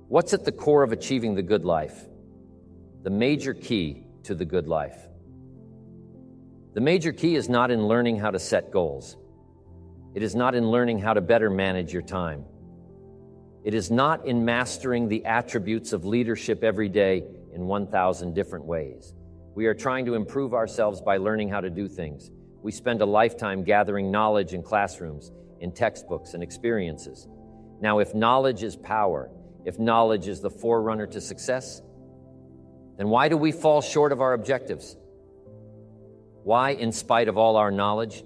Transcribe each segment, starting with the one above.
What's at the core of achieving the good life? The major key to the good life. The major key is not in learning how to set goals. It is not in learning how to better manage your time. It is not in mastering the attributes of leadership every day in 1,000 different ways. We are trying to improve ourselves by learning how to do things. We spend a lifetime gathering knowledge in classrooms, in textbooks and experiences. Now, if knowledge is power, if knowledge is the forerunner to success, then why do we fall short of our objectives? Why, in spite of all our knowledge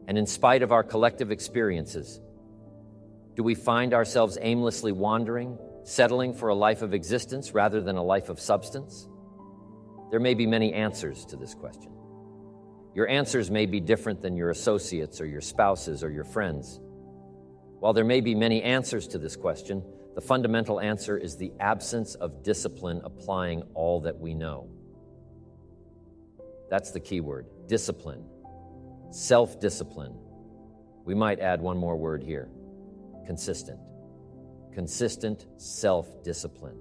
and in spite of our collective experiences, do we find ourselves aimlessly wandering, settling for a life of existence rather than a life of substance? There may be many answers to this question. Your answers may be different than your associates or your spouses or your friends. While there may be many answers to this question, the fundamental answer is the absence of discipline applying all that we know. That's the key word, discipline, self-discipline. We might add one more word here, consistent. Consistent self-discipline.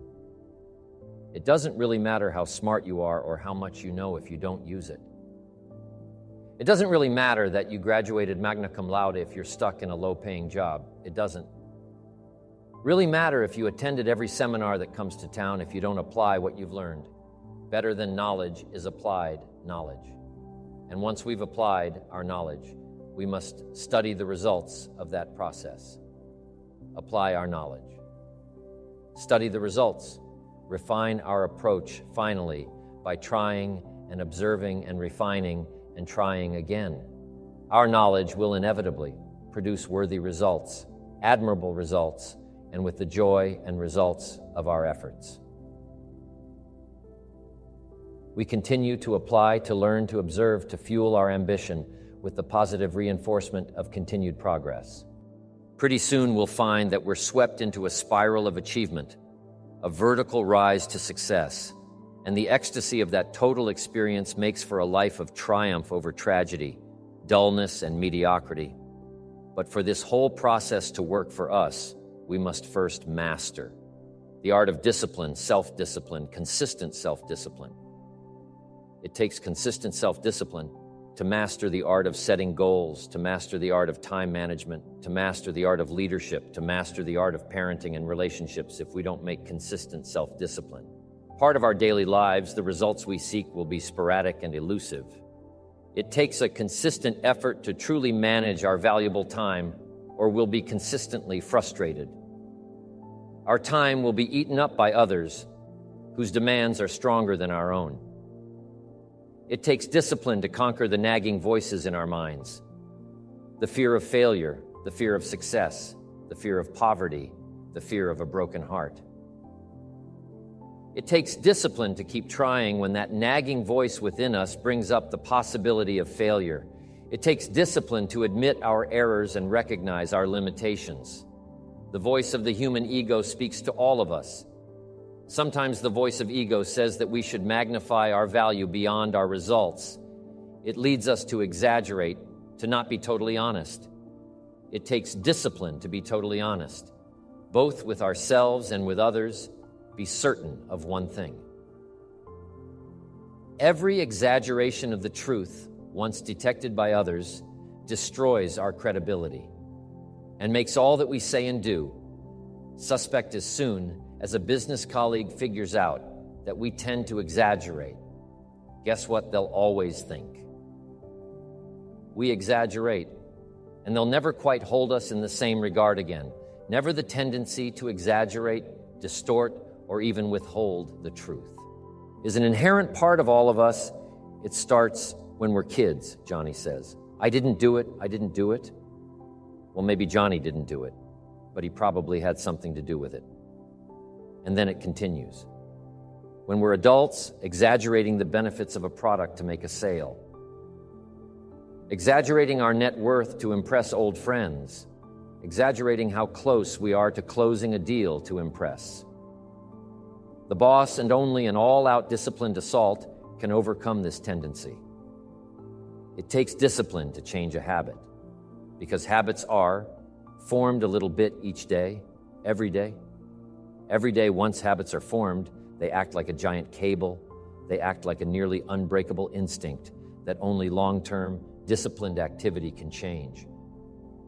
It doesn't really matter how smart you are or how much you know if you don't use it. It doesn't really matter that you graduated magna cum laude if you're stuck in a low-paying job. It doesn't really matter if you attended every seminar that comes to town if you don't apply what you've learned. Better than knowledge is applied knowledge. And once we've applied our knowledge, we must study the results of that process. Apply our knowledge. Study the results. Refine our approach finally by trying and observing and refining and trying again. Our knowledge will inevitably produce worthy results, admirable results, and with the joy and results of our efforts. We continue to apply, to learn, to observe, to fuel our ambition with the positive reinforcement of continued progress. Pretty soon we'll find that we're swept into a spiral of achievement, a vertical rise to success, and the ecstasy of that total experience makes for a life of triumph over tragedy, dullness, and mediocrity. But for this whole process to work for us, we must first master the art of discipline, self-discipline, consistent self-discipline. It takes consistent self-discipline to master the art of setting goals, to master the art of time management, to master the art of leadership, to master the art of parenting and relationships if we don't make consistent self-discipline. Part of our daily lives, the results we seek will be sporadic and elusive. It takes a consistent effort to truly manage our valuable time, or we'll be consistently frustrated. Our time will be eaten up by others whose demands are stronger than our own. It takes discipline to conquer the nagging voices in our minds. The fear of failure, the fear of success, the fear of poverty, the fear of a broken heart. It takes discipline to keep trying when that nagging voice within us brings up the possibility of failure. It takes discipline to admit our errors and recognize our limitations. The voice of the human ego speaks to all of us. Sometimes the voice of ego says that we should magnify our value beyond our results. It leads us to exaggerate, to not be totally honest. It takes discipline to be totally honest, both with ourselves and with others. Be certain of one thing. Every exaggeration of the truth, once detected by others, destroys our credibility and makes all that we say and do suspect as soon as a business colleague figures out that we tend to exaggerate. Guess what they'll always think? We exaggerate, and they'll never quite hold us in the same regard again. Never the tendency to exaggerate, distort, or even withhold the truth is an inherent part of all of us. It starts when we're kids, Johnny says. I didn't do it. Well, maybe Johnny didn't do it, but he probably had something to do with it. And then it continues. When we're adults, exaggerating the benefits of a product to make a sale. Exaggerating our net worth to impress old friends. Exaggerating how close we are to closing a deal to impress. The boss and only an all-out disciplined assault can overcome this tendency. It takes discipline to change a habit, because habits are formed a little bit each day, every day, Every day, once habits are formed, they act like a giant cable. They act like a nearly unbreakable instinct that only long-term, disciplined activity can change.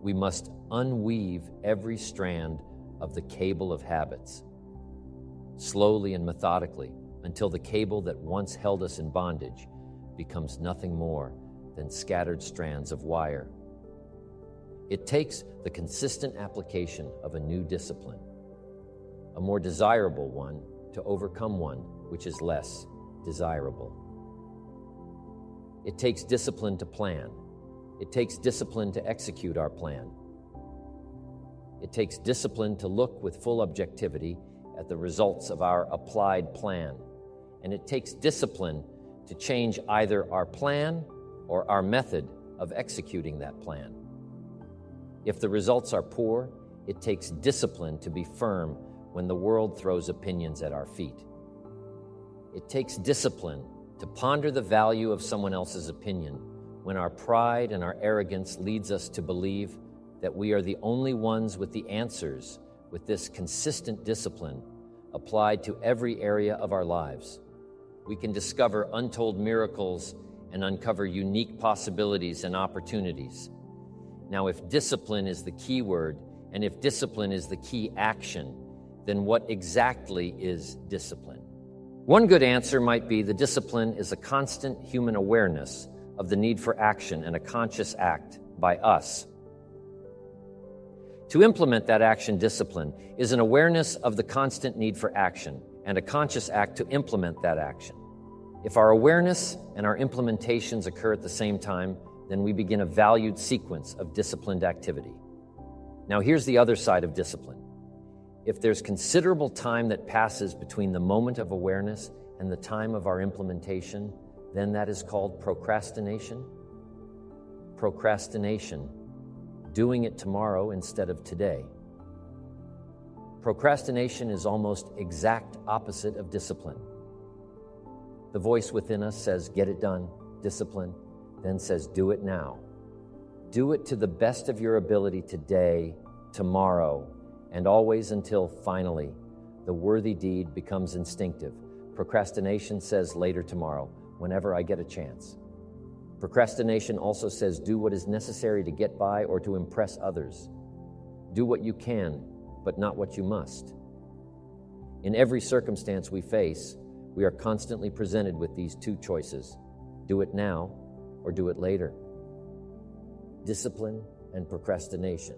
We must unweave every strand of the cable of habits, slowly and methodically, until the cable that once held us in bondage becomes nothing more than scattered strands of wire. It takes the consistent application of a new discipline, a more desirable one, to overcome one which is less desirable. It takes discipline to plan. It takes discipline to execute our plan. It takes discipline to look with full objectivity at the results of our applied plan. And it takes discipline to change either our plan or our method of executing that plan. If the results are poor, it takes discipline to be firm when the world throws opinions at our feet. It takes discipline to ponder the value of someone else's opinion when our pride and our arrogance leads us to believe that we are the only ones with the answers. With this consistent discipline applied to every area of our lives, we can discover untold miracles and uncover unique possibilities and opportunities. Now, if discipline is the key word, and if discipline is the key action, then what exactly is discipline? One good answer might be the discipline is a constant human awareness of the need for action and a conscious act by us. To implement that action, discipline is an awareness of the constant need for action and a conscious act to implement that action. If our awareness and our implementations occur at the same time, then we begin a valued sequence of disciplined activity. Now, here's the other side of discipline. If there's considerable time that passes between the moment of awareness and the time of our implementation, then that is called procrastination. Procrastination, doing it tomorrow instead of today. Procrastination is almost exact opposite of discipline. The voice within us says, get it done, discipline, then says, do it now. Do it to the best of your ability today, tomorrow, and always until finally the worthy deed becomes instinctive. Procrastination says later tomorrow, whenever I get a chance. Procrastination also says do what is necessary to get by or to impress others. Do what you can, but not what you must. In every circumstance we face, we are constantly presented with these two choices: do it now or do it later. Discipline and procrastination.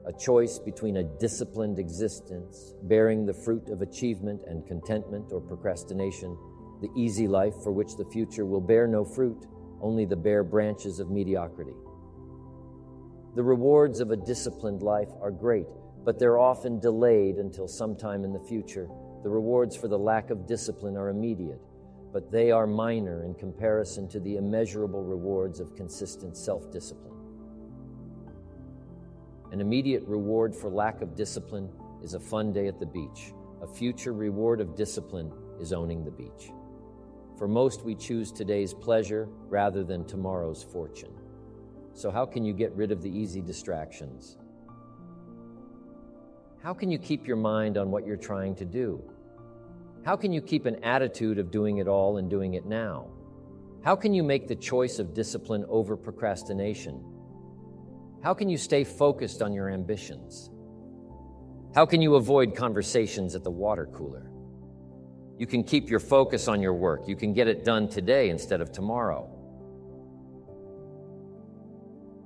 A choice between a disciplined existence, bearing the fruit of achievement and contentment, or procrastination, the easy life for which the future will bear no fruit, only the bare branches of mediocrity. The rewards of a disciplined life are great, but they're often delayed until sometime in the future. The rewards for the lack of discipline are immediate, but they are minor in comparison to the immeasurable rewards of consistent self-discipline. An immediate reward for lack of discipline is a fun day at the beach. A future reward of discipline is owning the beach. For most, we choose today's pleasure rather than tomorrow's fortune. So how can you get rid of the easy distractions? How can you keep your mind on what you're trying to do? How can you keep an attitude of doing it all and doing it now? How can you make the choice of discipline over procrastination? How can you stay focused on your ambitions? How can you avoid conversations at the water cooler? You can keep your focus on your work. You can get it done today instead of tomorrow.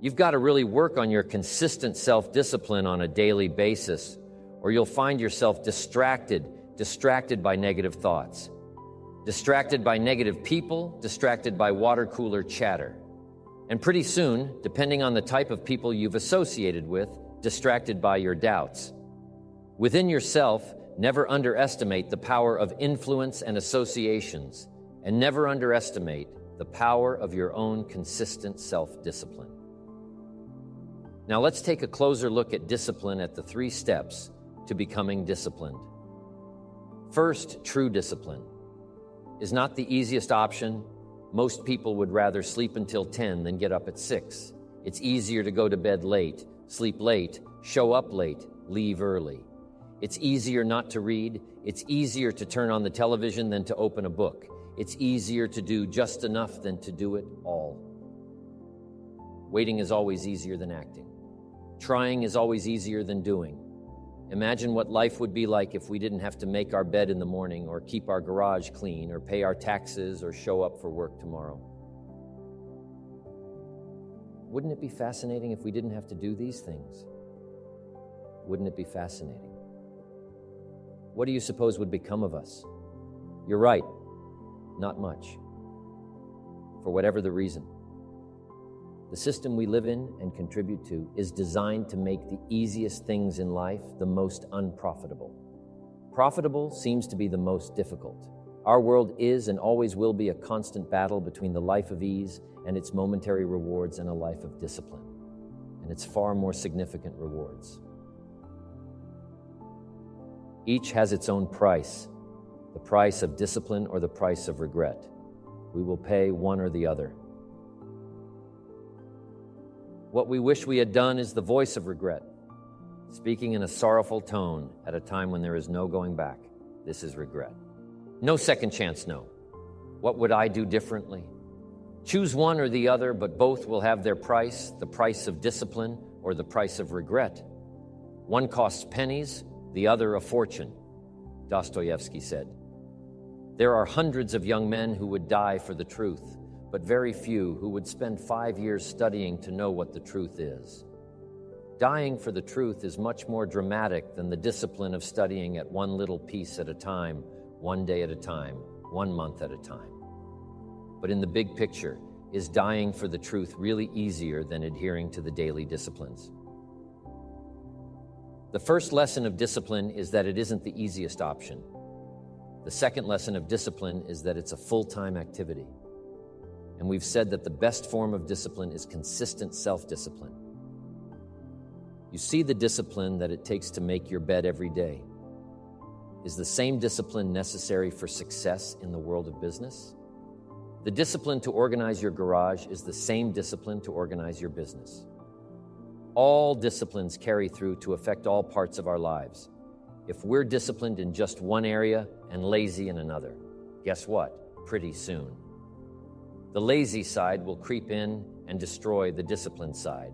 You've got to really work on your consistent self-discipline on a daily basis, or you'll find yourself distracted by negative thoughts, distracted by negative people, distracted by water cooler chatter. And pretty soon, depending on the type of people you've associated with, distracted by your doubts. Within yourself, never underestimate the power of influence and associations, and never underestimate the power of your own consistent self-discipline. Now let's take a closer look at discipline at the 3 steps to becoming disciplined. First, true discipline is not the easiest option. Most people would rather sleep until 10 than get up at 6. It's easier to go to bed late, sleep late, show up late, leave early. It's easier not to read. It's easier to turn on the television than to open a book. It's easier to do just enough than to do it all. Waiting is always easier than acting. Trying is always easier than doing. Imagine what life would be like if we didn't have to make our bed in the morning or keep our garage clean or pay our taxes or show up for work tomorrow. Wouldn't it be fascinating if we didn't have to do these things? Wouldn't it be fascinating? What do you suppose would become of us? You're right, not much. For whatever the reason. The system we live in and contribute to is designed to make the easiest things in life the most unprofitable. Profitable seems to be the most difficult. Our world is and always will be a constant battle between the life of ease and its momentary rewards and a life of discipline, and its far more significant rewards. Each has its own price, the price of discipline or the price of regret. We will pay one or the other. What we wish we had done is the voice of regret, speaking in a sorrowful tone at a time when there is no going back. This is regret. No second chance, no. What would I do differently? Choose one or the other, but both will have their price, the price of discipline or the price of regret. One costs pennies, the other a fortune, Dostoevsky said. There are hundreds of young men who would die for the truth, but very few who would spend 5 years studying to know what the truth is. Dying for the truth is much more dramatic than the discipline of studying at one little piece at a time, one day at a time, 1 month at a time. But in the big picture, is dying for the truth really easier than adhering to the daily disciplines? The first lesson of discipline is that it isn't the easiest option. The second lesson of discipline is that it's a full-time activity. And we've said that the best form of discipline is consistent self-discipline. You see the discipline that it takes to make your bed every day. Is the same discipline necessary for success in the world of business? The discipline to organize your garage is the same discipline to organize your business. All disciplines carry through to affect all parts of our lives. If we're disciplined in just one area and lazy in another, guess what? Pretty soon, the lazy side will creep in and destroy the disciplined side.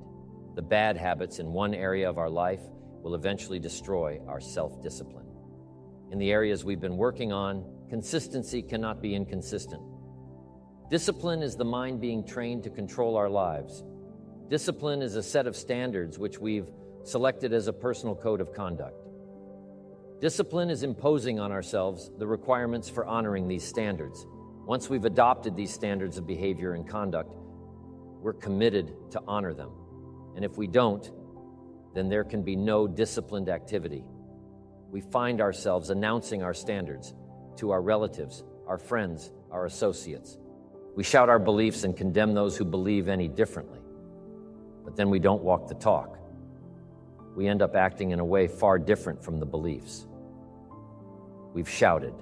The bad habits in one area of our life will eventually destroy our self-discipline. In the areas we've been working on, consistency cannot be inconsistent. Discipline is the mind being trained to control our lives. Discipline is a set of standards which we've selected as a personal code of conduct. Discipline is imposing on ourselves the requirements for honoring these standards. Once we've adopted these standards of behavior and conduct, we're committed to honor them. And if we don't, then there can be no disciplined activity. We find ourselves announcing our standards to our relatives, our friends, our associates. We shout our beliefs and condemn those who believe any differently. But then we don't walk the talk. We end up acting in a way far different from the beliefs. We've shouted.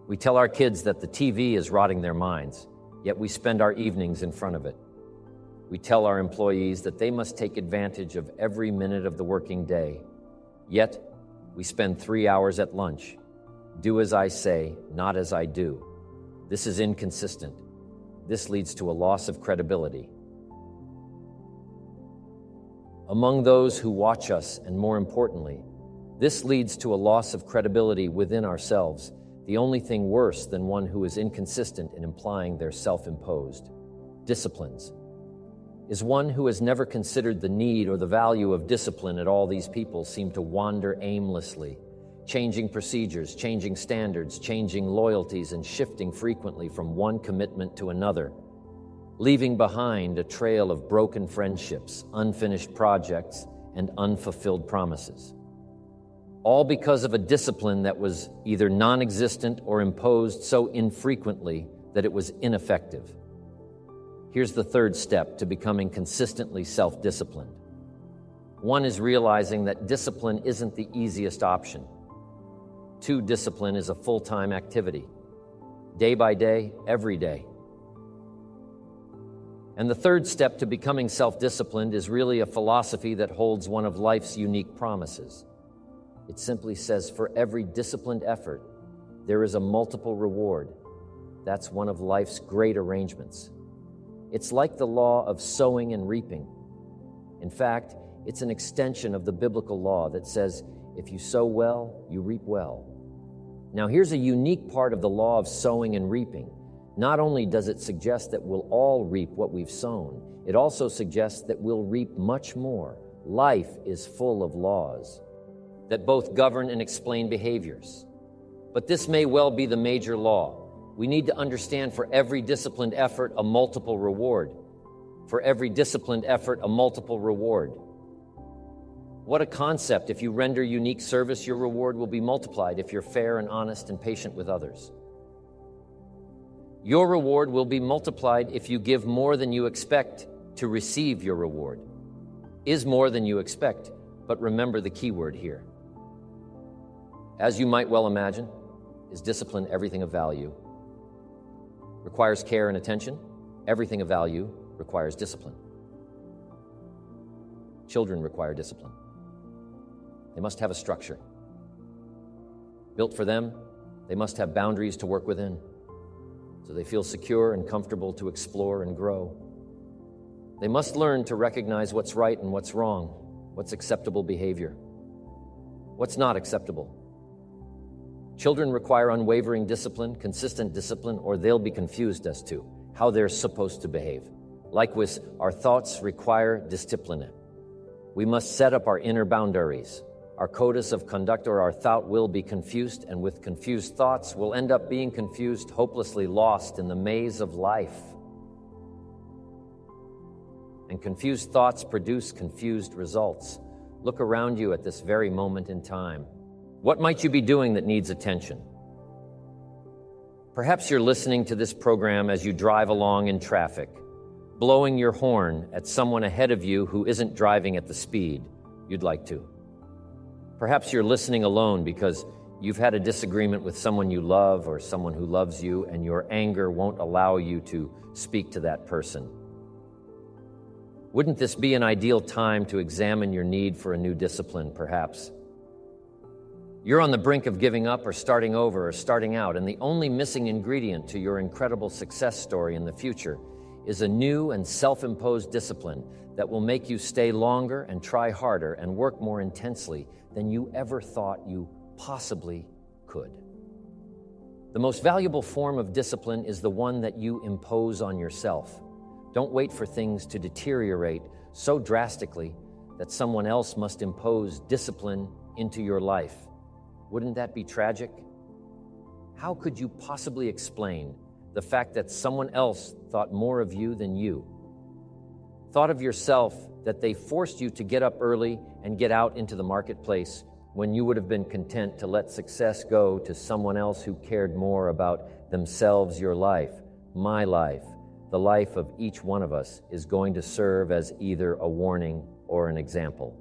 We tell our kids that the TV is rotting their minds, yet we spend our evenings in front of it. We tell our employees that they must take advantage of every minute of the working day, yet we spend 3 hours at lunch. Do as I say, not as I do. This is inconsistent. This leads to a loss of credibility. Among those who watch us, and more importantly, this leads to a loss of credibility within ourselves, the only thing worse than one who is inconsistent in implying their self-imposed disciplines. Is one who has never considered the need or the value of discipline at all. These people seem to wander aimlessly, changing procedures, changing standards, changing loyalties, and shifting frequently from one commitment to another, leaving behind a trail of broken friendships, unfinished projects, and unfulfilled promises. All because of a discipline that was either non-existent or imposed so infrequently that it was ineffective. Here's the third step to becoming consistently self-disciplined. One is realizing that discipline isn't the easiest option. 2, discipline is a full-time activity, day by day, every day. And the third step to becoming self-disciplined is really a philosophy that holds one of life's unique promises. It simply says, for every disciplined effort, there is a multiple reward. That's one of life's great arrangements. It's like the law of sowing and reaping. In fact, it's an extension of the biblical law that says, if you sow well, you reap well. Now, here's a unique part of the law of sowing and reaping. Not only does it suggest that we'll all reap what we've sown, it also suggests that we'll reap much more. Life is full of laws that both govern and explain behaviors. But this may well be the major law. We need to understand for every disciplined effort, a multiple reward. For every disciplined effort, a multiple reward. What a concept. If you render unique service, your reward will be multiplied if you're fair and honest and patient with others. Your reward will be multiplied if you give more than you expect to receive your reward. Is more than you expect, but remember the key word here. As you might well imagine, is discipline everything of value? Requires care and attention? Everything of value requires discipline. Children require discipline. They must have a structure. Built for them, they must have boundaries to work within, so they feel secure and comfortable to explore and grow. They must learn to recognize what's right and what's wrong, what's acceptable behavior, what's not acceptable. Children require unwavering discipline, consistent discipline, or they'll be confused as to how they're supposed to behave. Likewise, our thoughts require discipline. We must set up our inner boundaries. Our codes of conduct or our thought will be confused, and with confused thoughts, we'll end up being confused, hopelessly lost in the maze of life. And confused thoughts produce confused results. Look around you at this very moment in time. What might you be doing that needs attention? Perhaps you're listening to this program as you drive along in traffic, blowing your horn at someone ahead of you who isn't driving at the speed you'd like to. Perhaps you're listening alone because you've had a disagreement with someone you love or someone who loves you, and your anger won't allow you to speak to that person. Wouldn't this be an ideal time to examine your need for a new discipline, perhaps? You're on the brink of giving up or starting over or starting out, and the only missing ingredient to your incredible success story in the future is a new and self-imposed discipline that will make you stay longer and try harder and work more intensely than you ever thought you possibly could. The most valuable form of discipline is the one that you impose on yourself. Don't wait for things to deteriorate so drastically that someone else must impose discipline into your life. Wouldn't that be tragic? How could you possibly explain the fact that someone else thought more of you than you? Thought of yourself that they forced you to get up early and get out into the marketplace when you would have been content to let success go to someone else who cared more about themselves. Your life, my life, the life of each one of us is going to serve as either a warning or an example.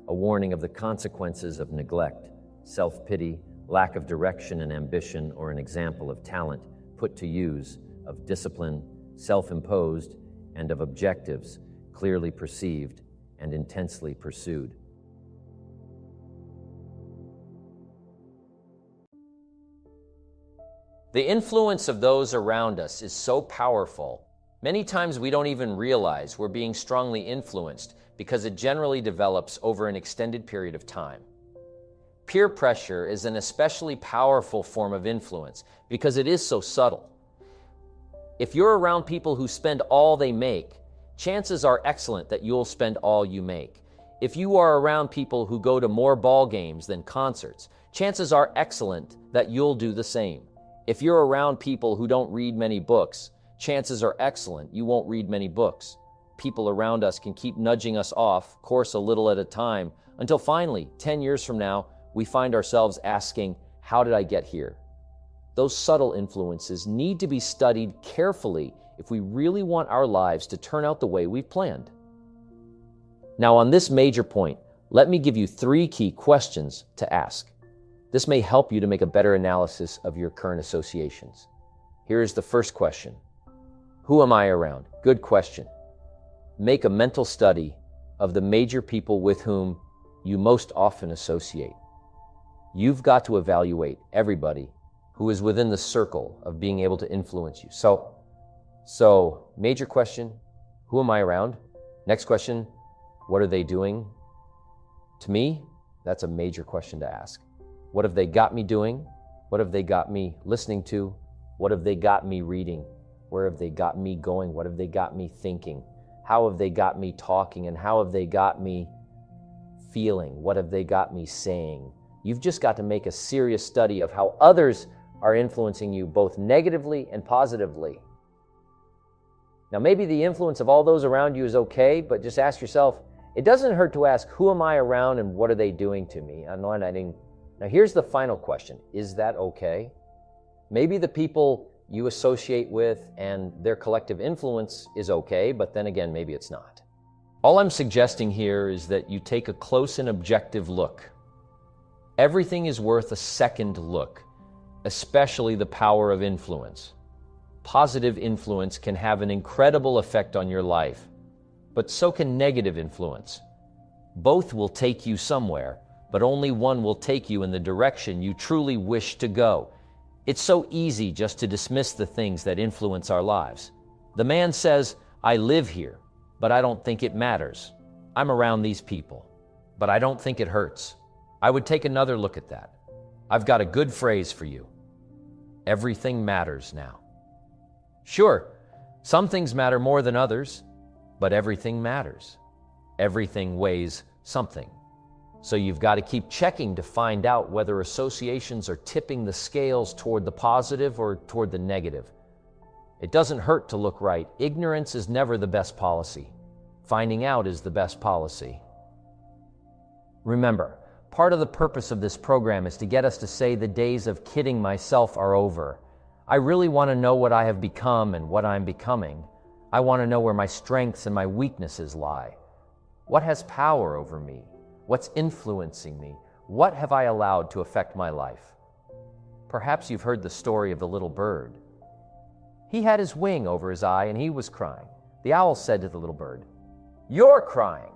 A warning of the consequences of neglect, self-pity, lack of direction and ambition, or an example of talent put to use, of discipline, self-imposed, and of objectives clearly perceived and intensely pursued. The influence of those around us is so powerful. Many times we don't even realize we're being strongly influenced because it generally develops over an extended period of time. Peer pressure is an especially powerful form of influence because it is so subtle. If you're around people who spend all they make, chances are excellent that you'll spend all you make. If you are around people who go to more ball games than concerts, chances are excellent that you'll do the same. If you're around people who don't read many books, chances are excellent you won't read many books. People around us can keep nudging us off course a little at a time until finally, 10 years from now, we find ourselves asking, how did I get here? Those subtle influences need to be studied carefully if we really want our lives to turn out the way we've planned. Now, on this major point, let me give you 3 key questions to ask. This may help you to make a better analysis of your current associations. Here is the first question. Who am I around? Good question. Make a mental study of the major people with whom you most often associate. You've got to evaluate everybody who is within the circle of being able to influence you. So major question, who am I around? Next question, what are they doing to me? That's a major question to ask. What have they got me doing? What have they got me listening to? What have they got me reading? Where have they got me going? What have they got me thinking? How have they got me talking? And how have they got me feeling? What have they got me saying? You've just got to make a serious study of how others are influencing you both negatively and positively. Now, maybe the influence of all those around you is okay, but just ask yourself, it doesn't hurt to ask, who am I around and what are they doing to me? Now, here's the final question. Is that okay? Maybe the people you associate with and their collective influence is okay, but then again, maybe it's not. All I'm suggesting here is that you take a close and objective look. Everything is worth a second look, especially the power of influence. Positive influence can have an incredible effect on your life, but so can negative influence. Both will take you somewhere, but only one will take you in the direction you truly wish to go. It's so easy just to dismiss the things that influence our lives. The man says, I live here, but I don't think it matters. I'm around these people, but I don't think it hurts. I would take another look at that. I've got a good phrase for you. Everything matters now. Sure, some things matter more than others, but everything matters. Everything weighs something. So you've got to keep checking to find out whether associations are tipping the scales toward the positive or toward the negative. It doesn't hurt to look right. Ignorance is never the best policy. Finding out is the best policy. Remember, part of the purpose of this program is to get us to say the days of kidding myself are over. I really want to know what I have become and what I'm becoming. I want to know where my strengths and my weaknesses lie. What has power over me? What's influencing me? What have I allowed to affect my life? Perhaps you've heard the story of the little bird. He had his wing over his eye and he was crying. The owl said to the little bird, "You're crying."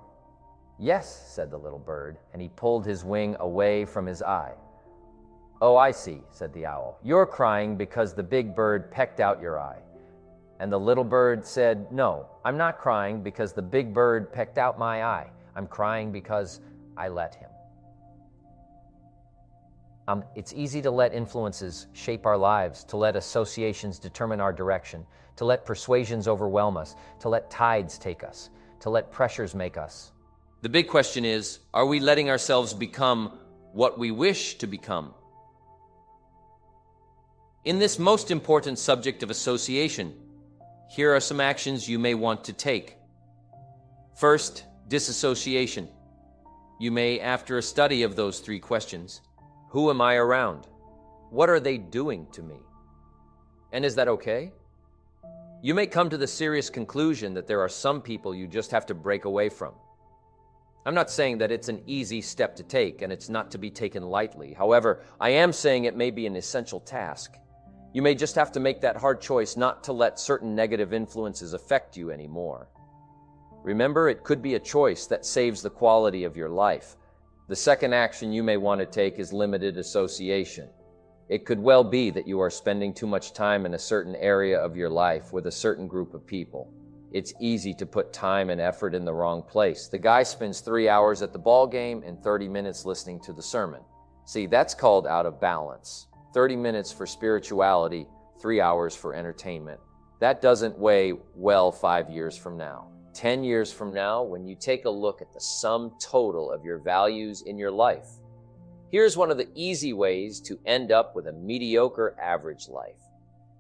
"Yes," said the little bird, and he pulled his wing away from his eye. "Oh, I see," said the owl. "You're crying because the big bird pecked out your eye." And the little bird said, "No, I'm not crying because the big bird pecked out my eye. I'm crying because I let him." It's easy to let influences shape our lives, to let associations determine our direction, to let persuasions overwhelm us, to let tides take us, to let pressures make us. The big question is, are we letting ourselves become what we wish to become? In this most important subject of association, here are some actions you may want to take. First, disassociation. You may, after a study of those three questions, who am I around? What are they doing to me? And is that okay? You may come to the serious conclusion that there are some people you just have to break away from. I'm not saying that it's an easy step to take and it's not to be taken lightly. However, I am saying it may be an essential task. You may just have to make that hard choice not to let certain negative influences affect you anymore. Remember, it could be a choice that saves the quality of your life. The second action you may want to take is limited association. It could well be that you are spending too much time in a certain area of your life with a certain group of people. It's easy to put time and effort in the wrong place. The guy spends 3 hours at the ball game and 30 minutes listening to the sermon. See, that's called out of balance. 30 minutes for spirituality, 3 hours for entertainment. That doesn't weigh well 5 years from now. 10 years from now, when you take a look at the sum total of your values in your life, here's one of the easy ways to end up with a mediocre average life.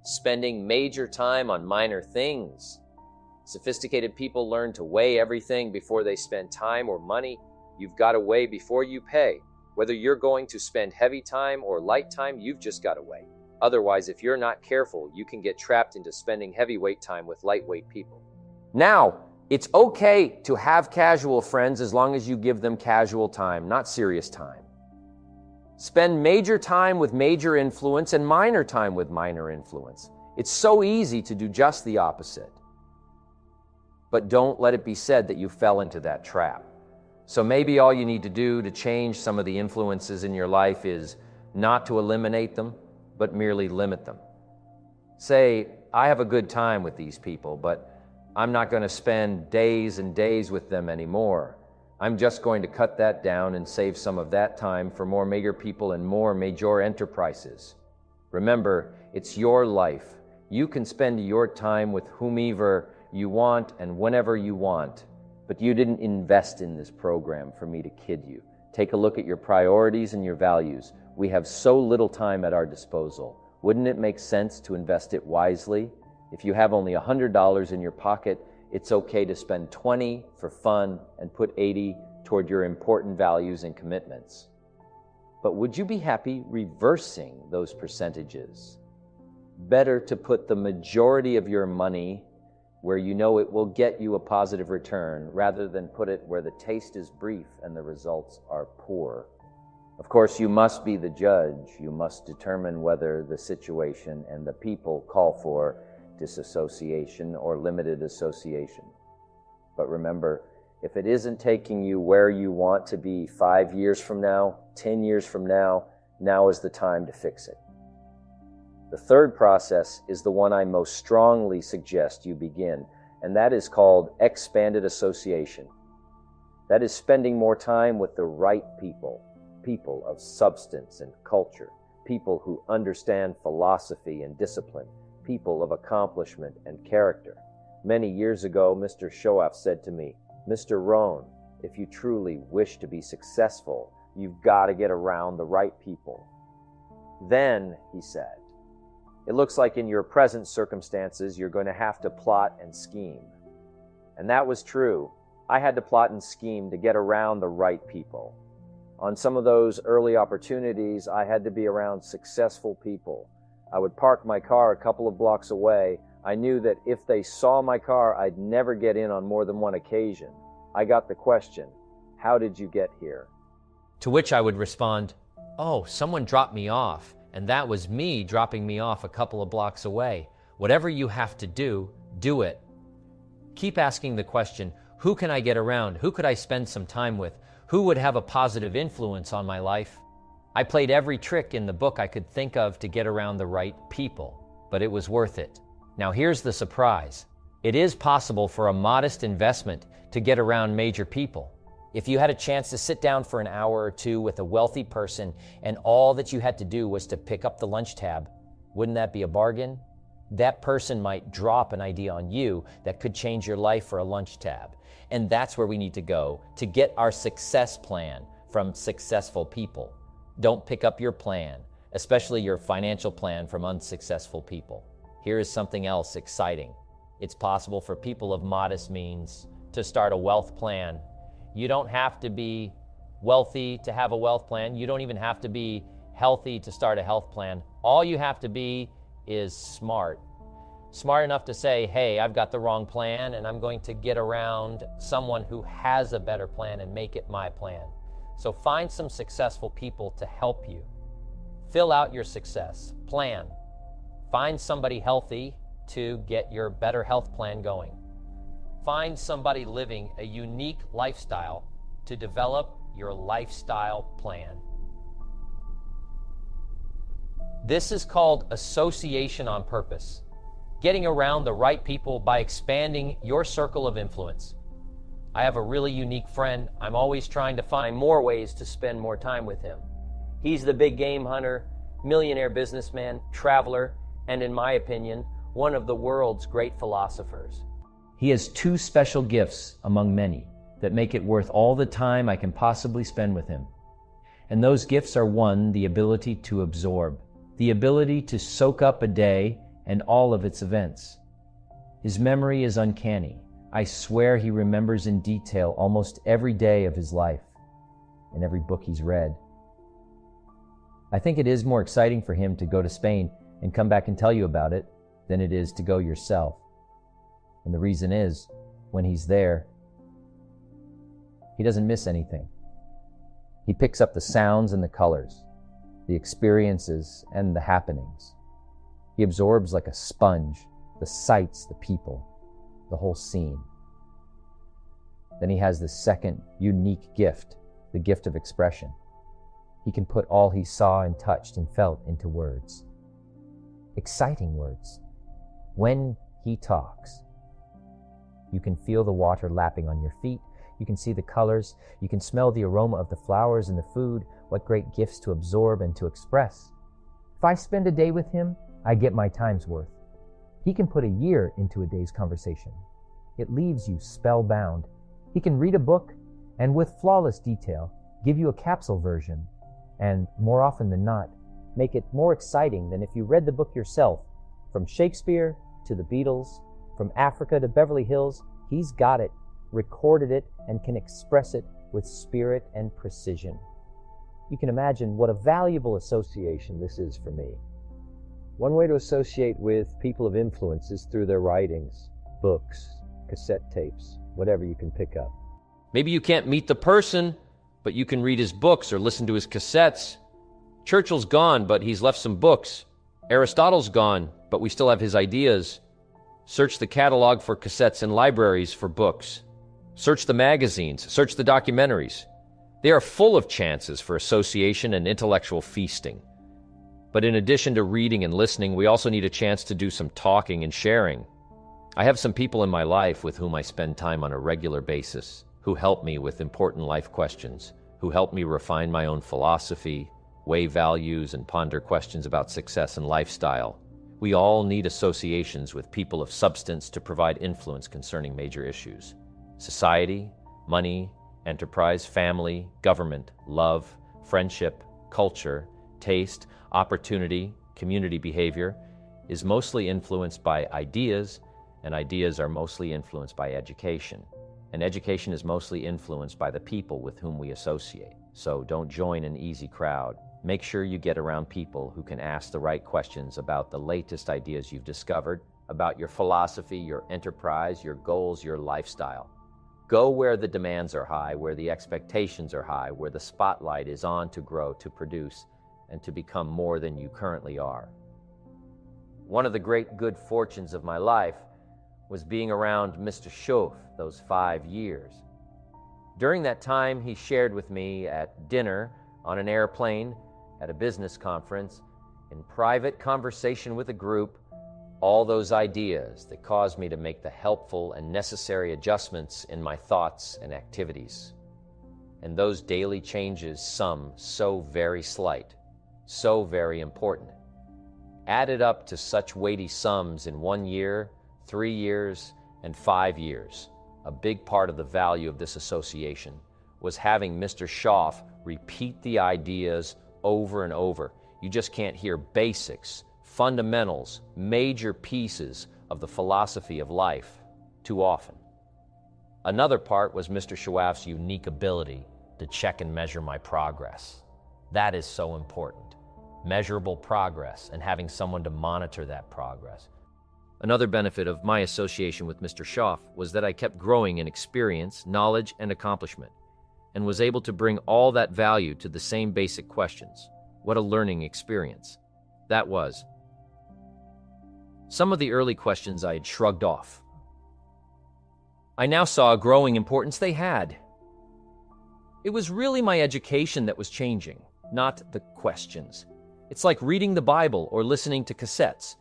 Spending major time on minor things. Sophisticated people learn to weigh everything before they spend time or money. You've got to weigh before you pay. Whether you're going to spend heavy time or light time, you've just got to weigh. Otherwise, if you're not careful, you can get trapped into spending heavyweight time with lightweight people. Now, it's okay to have casual friends as long as you give them casual time, not serious time. Spend major time with major influence and minor time with minor influence. It's so easy to do just the opposite. But don't let it be said that you fell into that trap. So maybe all you need to do to change some of the influences in your life is not to eliminate them, but merely limit them. Say, I have a good time with these people, but I'm not going to spend days and days with them anymore. I'm just going to cut that down and save some of that time for more major people and more major enterprises. Remember, it's your life. You can spend your time with whomever you want and whenever you want. But you didn't invest in this program for me to kid you. Take a look at your priorities and your values. We have so little time at our disposal. Wouldn't it make sense to invest it wisely? If you have only $100 in your pocket, it's okay to spend $20 for fun and put $80 toward your important values and commitments. But would you be happy reversing those percentages? Better to put the majority of your money where you know it will get you a positive return, rather than put it where the taste is brief and the results are poor. Of course, you must be the judge. You must determine whether the situation and the people call for disassociation or limited association. But remember, if it isn't taking you where you want to be 5 years from now, 10 years from now, now is the time to fix it. The third process is the one I most strongly suggest you begin, and that is called expanded association. That is spending more time with the right people, people of substance and culture, people who understand philosophy and discipline, people of accomplishment and character. Many years ago, Mr. Shoaff said to me, "Mr. Rohn, if you truly wish to be successful, you've got to get around the right people." Then, he said, it looks like in your present circumstances, you're going to have to plot and scheme. And that was true. I had to plot and scheme to get around the right people. On some of those early opportunities, I had to be around successful people. I would park my car a couple of blocks away. I knew that if they saw my car, I'd never get in on more than one occasion. I got the question, "How did you get here?" To which I would respond, "Oh, someone dropped me off, and that was me dropping me off a couple of blocks away. Whatever you have to do, do it." Keep asking the question, who can I get around? Who could I spend some time with? Who would have a positive influence on my life? I played every trick in the book I could think of to get around the right people, but it was worth it. Now here's the surprise. It is possible for a modest investment to get around major people. If you had a chance to sit down for an hour or two with a wealthy person and all that you had to do was to pick up the lunch tab, wouldn't that be a bargain? That person might drop an idea on you that could change your life for a lunch tab. And that's where we need to go to get our success plan from successful people. Don't pick up your plan, especially your financial plan, from unsuccessful people. Here is something else exciting. It's possible for people of modest means to start a wealth plan. You don't have to be wealthy to have a wealth plan. You don't even have to be healthy to start a health plan. All you have to be is smart. Smart enough to say, hey, I've got the wrong plan and I'm going to get around someone who has a better plan and make it my plan. So find some successful people to help you. Fill out your success plan. Find somebody healthy to get your better health plan going. Find somebody living a unique lifestyle to develop your lifestyle plan. This is called association on purpose. Getting around the right people by expanding your circle of influence. I have a really unique friend. I'm always trying to find more ways to spend more time with him. He's the big game hunter, millionaire businessman, traveler, and in my opinion, one of the world's great philosophers. He has two special gifts among many that make it worth all the time I can possibly spend with him. And those gifts are: one, the ability to absorb, the ability to soak up a day and all of its events. His memory is uncanny. I swear he remembers in detail almost every day of his life and every book he's read. I think it is more exciting for him to go to Spain and come back and tell you about it than it is to go yourself. And the reason is, when he's there, he doesn't miss anything. He picks up the sounds and the colors, the experiences and the happenings. He absorbs like a sponge, the sights, the people, the whole scene. Then he has the second unique gift, the gift of expression. He can put all he saw and touched and felt into words. Exciting words. When he talks, you can feel the water lapping on your feet. You can see the colors. You can smell the aroma of the flowers and the food. What great gifts to absorb and to express. If I spend a day with him, I get my time's worth. He can put a year into a day's conversation. It leaves you spellbound. He can read a book and with flawless detail give you a capsule version and, more often than not, make it more exciting than if you read the book yourself. From Shakespeare to the Beatles, from Africa to Beverly Hills, he's got it, recorded it, and can express it with spirit and precision. You can imagine what a valuable association this is for me. One way to associate with people of influence is through their writings, books, cassette tapes, whatever you can pick up. Maybe you can't meet the person, but you can read his books or listen to his cassettes. Churchill's gone, but he's left some books. Aristotle's gone, but we still have his ideas. Search the catalog for cassettes in libraries for books. Search the magazines, search the documentaries. They are full of chances for association and intellectual feasting. But in addition to reading and listening, we also need a chance to do some talking and sharing. I have some people in my life with whom I spend time on a regular basis, who help me with important life questions, who help me refine my own philosophy, weigh values, and ponder questions about success and lifestyle. We all need associations with people of substance to provide influence concerning major issues. Society, money, enterprise, family, government, love, friendship, culture, taste, opportunity, community behavior is mostly influenced by ideas, and ideas are mostly influenced by education. And education is mostly influenced by the people with whom we associate. So don't join an easy crowd. Make sure you get around people who can ask the right questions about the latest ideas you've discovered, about your philosophy, your enterprise, your goals, your lifestyle. Go where the demands are high, where the expectations are high, where the spotlight is on to grow, to produce, and to become more than you currently are. One of the great good fortunes of my life was being around Mr. Schoaf those 5 years. During that time, he shared with me at dinner, on an airplane, at a business conference, in private conversation with a group, all those ideas that caused me to make the helpful and necessary adjustments in my thoughts and activities. And those daily changes, some so very slight, so very important, added up to such weighty sums in 1 year, 3 years, and 5 years. A big part of the value of this association was having Mr. Schoaf repeat the ideas over and over. You just can't hear basics, fundamentals, major pieces of the philosophy of life too often. Another part was Mr. Schoaf's unique ability to check and measure my progress. That is so important. Measurable progress and having someone to monitor that progress. Another benefit of my association with Mr. Schoaf was that I kept growing in experience, knowledge, and accomplishment, and was able to bring all that value to the same basic questions. What a learning experience that was. Some of the early questions I had shrugged off. I now saw a growing importance they had. It was really my education that was changing, not the questions. It's like reading the Bible or listening to cassettes.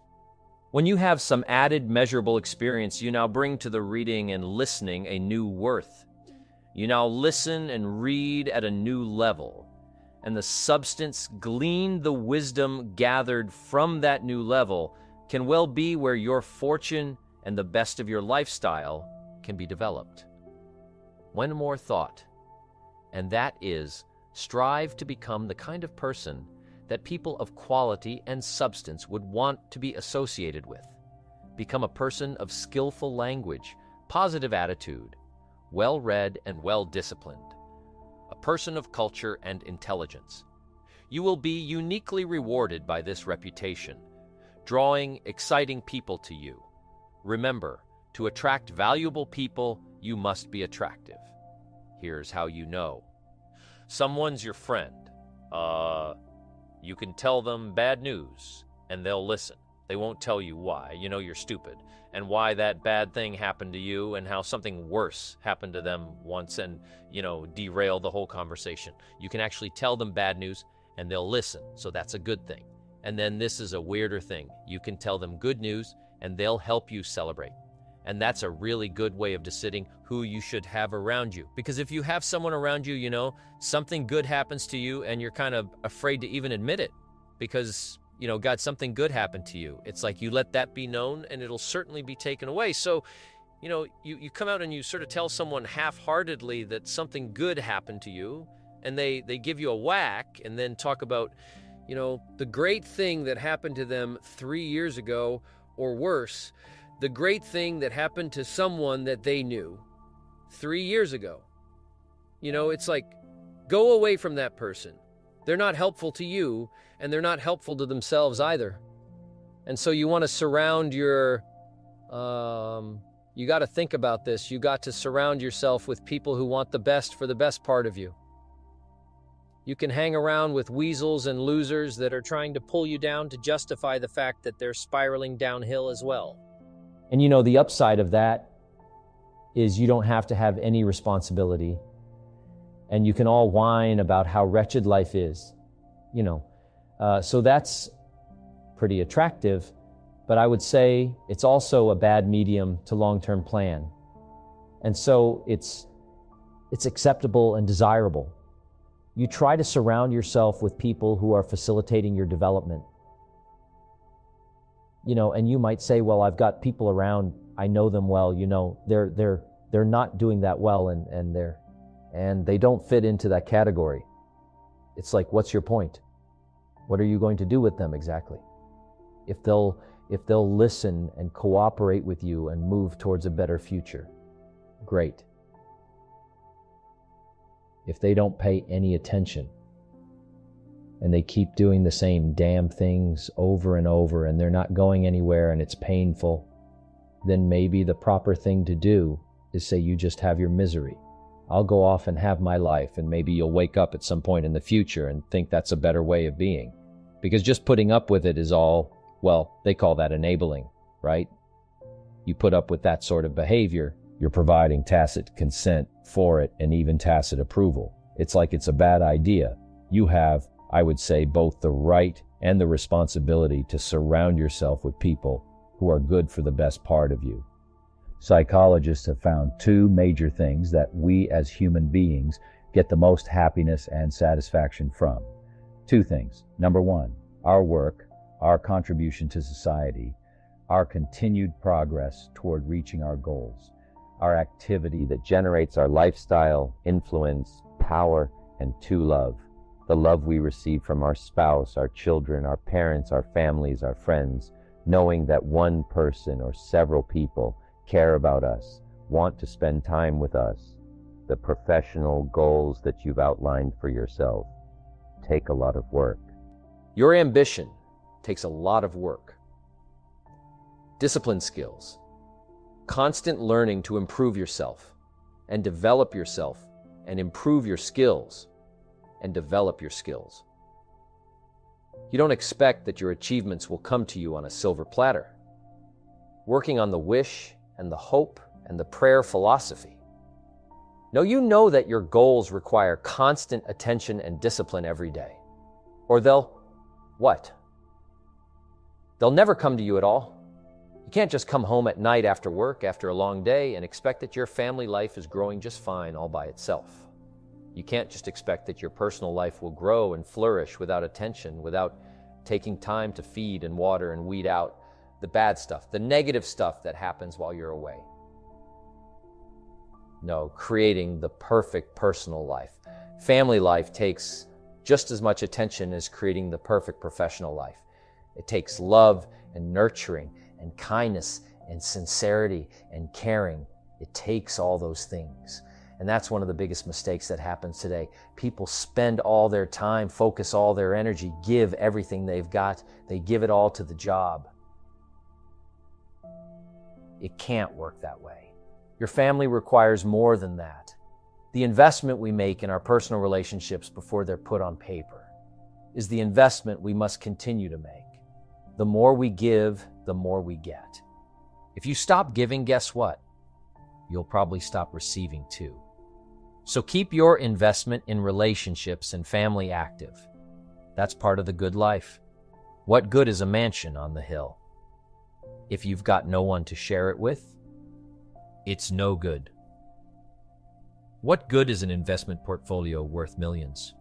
When you have some added measurable experience, you now bring to the reading and listening a new worth. You now listen and read at a new level, and the substance gleaned, the wisdom gathered from that new level can well be where your fortune and the best of your lifestyle can be developed. One more thought, and that is strive to become the kind of person that people of quality and substance would want to be associated with. Become a person of skillful language, positive attitude, well-read and well-disciplined, a person of culture and intelligence. You will be uniquely rewarded by this reputation, drawing exciting people to you. Remember, to attract valuable people, you must be attractive. Here's how you know. Someone's your friend. You can tell them bad news, and they'll listen. They won't tell you why. You know you're stupid, and why that bad thing happened to you, and how something worse happened to them once, and, derail the whole conversation. You can actually tell them bad news, and they'll listen, so that's a good thing. And then this is a weirder thing. You can tell them good news, and they'll help you celebrate. And that's a really good way of deciding who you should have around you. Because if you have someone around you, something good happens to you, and you're kind of afraid to even admit it because, God, something good happened to you. It's like you let that be known, and it'll certainly be taken away. So, you come out and you sort of tell someone half-heartedly that something good happened to you, and they give you a whack, and then talk about, the great thing that happened to them 3 years ago, or worse, the great thing that happened to someone that they knew 3 years ago. It's like, go away from that person. They're not helpful to you, and they're not helpful to themselves either. And so you want to surround you got to think about this. You got to surround yourself with people who want the best for the best part of you. You can hang around with weasels and losers that are trying to pull you down to justify the fact that they're spiraling downhill as well. And the upside of that is you don't have to have any responsibility, and you can all whine about how wretched life is, So that's pretty attractive, but I would say it's also a bad medium to long-term plan. And so it's acceptable and desirable. You try to surround yourself with people who are facilitating your development. And you might say, well, I've got people around, I know them well, they're not doing that well, and they don't fit into that category. It's like, what's your point? What are you going to do with them exactly? If they'll listen and cooperate with you and move towards a better future, great. If they don't pay any attention, and they keep doing the same damn things over and over, and they're not going anywhere, and it's painful, then maybe the proper thing to do is say, you just have your misery. I'll go off and have my life, and maybe you'll wake up at some point in the future and think that's a better way of being. Because just putting up with it is all, well, they call that enabling, right? You put up with that sort of behavior, you're providing tacit consent for it, and even tacit approval. It's like it's a bad idea. You have, I would say, both the right and the responsibility to surround yourself with people who are good for the best part of you. Psychologists have found two major things that we as human beings get the most happiness and satisfaction from. Two things. Number one, our work, our contribution to society, our continued progress toward reaching our goals, our activity that generates our lifestyle, influence, power, and true love. The love we receive from our spouse, our children, our parents, our families, our friends, knowing that one person or several people care about us, want to spend time with us. The professional goals that you've outlined for yourself take a lot of work. Your ambition takes a lot of work. Discipline skills, constant learning to improve yourself and develop yourself and improve your skills and develop your skills. You don't expect that your achievements will come to you on a silver platter. Working on the wish and the hope and the prayer philosophy. No, you know that your goals require constant attention and discipline every day. Or they'll, what? They'll never come to you at all. You can't just come home at night after work, after a long day, and expect that your family life is growing just fine all by itself. You can't just expect that your personal life will grow and flourish without attention, without taking time to feed and water and weed out the bad stuff, the negative stuff that happens while you're away. No, creating the perfect personal life. Family life takes just as much attention as creating the perfect professional life. It takes love and nurturing and kindness and sincerity and caring. It takes all those things. And that's one of the biggest mistakes that happens today. People spend all their time, focus all their energy, give everything they've got. They give it all to the job. It can't work that way. Your family requires more than that. The investment we make in our personal relationships before they're put on paper is the investment we must continue to make. The more we give, the more we get. If you stop giving, guess what? You'll probably stop receiving too. So keep your investment in relationships and family active. That's part of the good life. What good is a mansion on the hill if you've got no one to share it with? It's no good. What good is an investment portfolio worth millions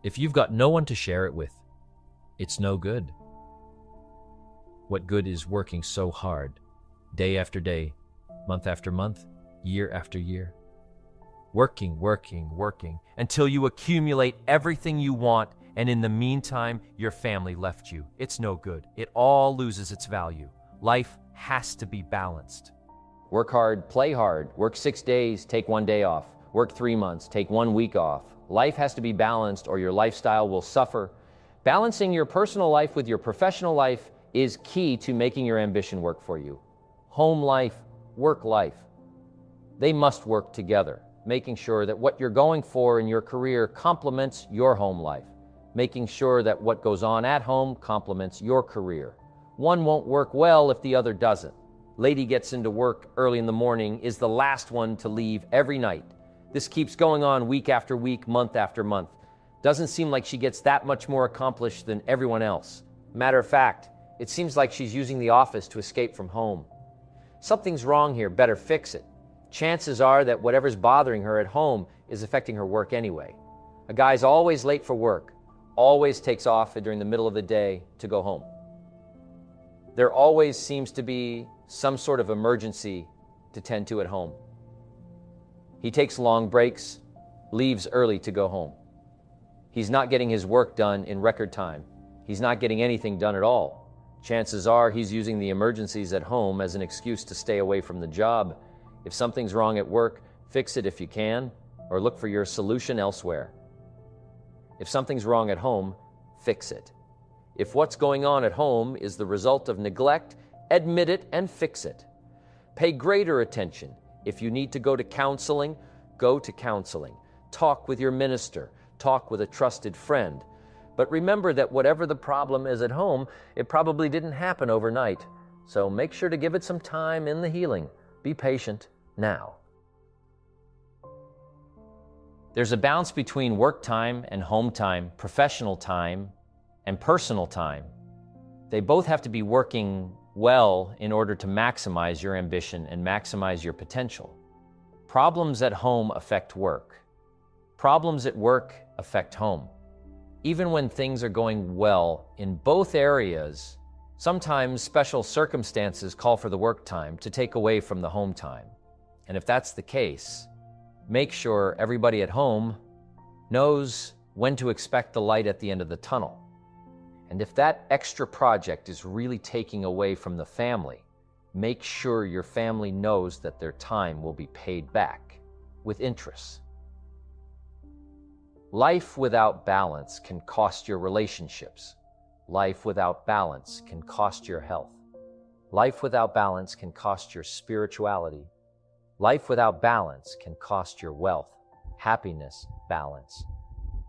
if you've got no one to share it with? It's no good. What good is working so hard, day after day, month after month, year after year? Working, until you accumulate everything you want, and in the meantime, your family left you. It's no good. It all loses its value. Life has to be balanced. Work hard, play hard. Work 6 days, take 1 day off. Work 3 months, take 1 week off. Life has to be balanced or your lifestyle will suffer. Balancing your personal life with your professional life is key to making your ambition work for you. Home life, work life. They must work together, making sure that what you're going for in your career complements your home life, making sure that what goes on at home complements your career. One won't work well if the other doesn't. Lady gets into work early in the morning, is the last one to leave every night. This keeps going on week after week, month after month. Doesn't seem like she gets that much more accomplished than everyone else. Matter of fact, it seems like she's using the office to escape from home. Something's wrong here, better fix it. Chances are that whatever's bothering her at home is affecting her work anyway. A guy's always late for work, always takes off during the middle of the day to go home. There always seems to be some sort of emergency to tend to at home. He takes long breaks, leaves early to go home. He's not getting his work done in record time. He's not getting anything done at all. Chances are he's using the emergencies at home as an excuse to stay away from the job. If something's wrong at work, fix it if you can, or look for your solution elsewhere. If something's wrong at home, fix it. If what's going on at home is the result of neglect, admit it and fix it. Pay greater attention. If you need to go to counseling, go to counseling. Talk with your minister. Talk with a trusted friend. But remember that whatever the problem is at home, it probably didn't happen overnight. So make sure to give it some time in the healing. Be patient now. There's a balance between work time and home time, professional time and personal time. They both have to be working well in order to maximize your ambition and maximize your potential. Problems at home affect work. Problems at work affect home. Even when things are going well in both areas, sometimes special circumstances call for the work time to take away from the home time. And if that's the case, make sure everybody at home knows when to expect the light at the end of the tunnel. And if that extra project is really taking away from the family, make sure your family knows that their time will be paid back with interest. Life without balance can cost your relationships. Life without balance can cost your health. Life without balance can cost your spirituality. Life without balance can cost your wealth, happiness, balance.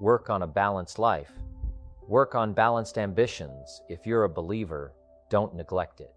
Work on a balanced life. Work on balanced ambitions. If you're a believer, don't neglect it.